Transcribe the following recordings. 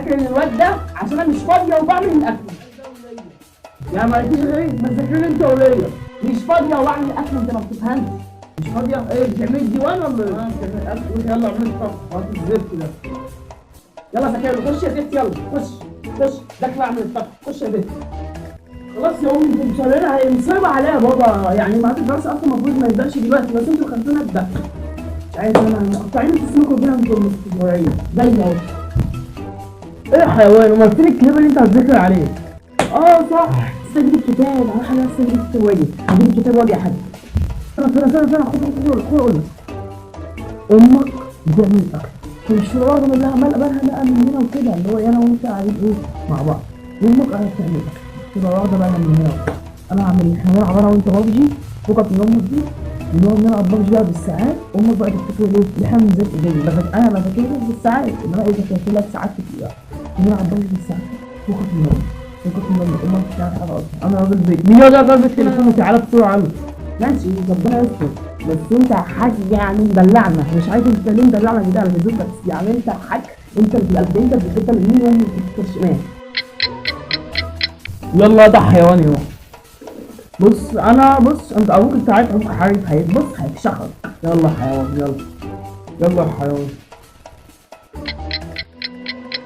ذاكر الواد ده عشان انا مش فاضيه وبعمل الاكل. يا مالكيش غير ما تذاكرني انت وليا. مش فاضيه وبعمل الاكل، انت ما بتفهمش. مش فاضيه ايه؟ بتعملي الديوان ولا ايه؟ بتعملي الاكل. يلا اعملي الطبخ. هات الزفت ده. يلا ذاكر، خش يا بنت، يلا خش. خش ذاكر اعمل الطبخ، خش يا بنت. خلاص يا امي انتوا مصرين، هي مصيبه عليها بابا، يعني ميعاد الدراسه اصلا المفروض ما يبداش دلوقتي، بس انتوا خليتونا نبدا. مش عايز انا مقطعين تسلكوا بينا انتوا الاسبوعيه زي اهو. ايه يا حيوان؟ امال فين الكتاب اللي انت هتذاكر عليه؟ اه صح، استجيب الكتاب، اروح انا استجيب الكتاب واجي، هجيب الكتاب واجي يا حاج. استنى خد امك بتعمل الاكل، مش في الارض من لها ملأ بالها بقى من هنا وكده، اللي هو انا وانت قاعدين ايه مع بعض، امك قاعده بتعمل الاكل تبقى واخده بالها من هنا وكده. انا هعمل، احنا هنلعب انا وانت بابجي، فكك من امك دي، نقعد نلعب بابجي بقى بالساعات، امك بقى تفتكر ايه اللي احنا بنذاكر ايه، انا بذاكر بالساعات، انما ايه ذاكرت لك ساعات كتير، نلعب بابجي بالساعات، فكك من امك، فكك من امك، امك مش عارف حاجه اصلا، انا راجل بيت، مين يقعد يقرب التليفون وتعالى بسرعه عنه. ماشي ربنا يستر، بس انت حاج يعني دلعنا، مش عايز انت ليه مدلعنا كده على الفيديو، بس يعني انت حاج، انت اللي بتبقى انت بتبقى من وامي بتبقى شمال. يلا ده حيوان يوم. بص انا بص، انت ابوك انت عارف ابوك حارب بص هيتشخص. يلا حيوان يلا. يلا يا حيوان.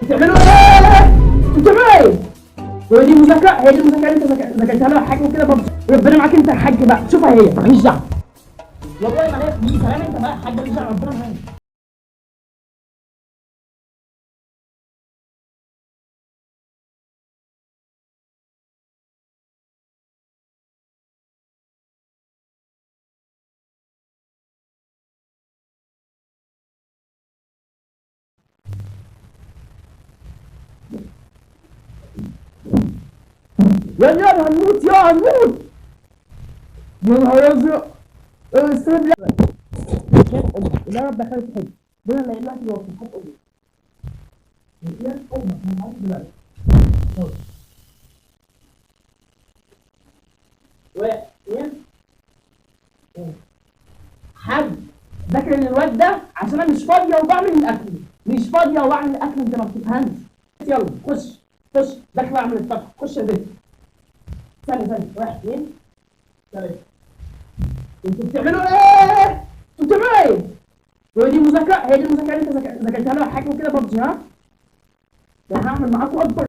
بتعملوا ايه؟ بتعملوا ايه؟ هي دي مذاكرة؟ هي دي المذاكرة اللي انت ذاكرتها لها حاج وكده برضه؟ ربنا معاك انت يا حاج بقى، شوفها هي ماليش دعوة. والله ما ليا دي كلام انت بقى يا حاج، ماليش دعوة، ربنا معاك. يا هنموت يا هنموت. يا نهار ازرق. استنى لا. شايف امك، لا رب خير في حاجة. ربنا لا يلاقي لو في حق امك. يا امك انا معاك دلوقتي. واحد اثنين حاج، ذاكر الواد ده عشان انا مش فاضيه وبعمل الاكل. مش فاضيه وبعمل الاكل، انت ما بتفهمش. يلا خش. خش ذاكر اعمل الطبخ، خش يا بنت. ثانية واحد اثنين ثلاثة. انتوا بتعملوا ايه؟ انتوا بتعملوا ايه؟ هي دي مذاكرة؟ هي دي المذاكرة اللي انت ذاكرتها لها حاجة كده ببجي ها؟ ده هعمل معاكم اكبر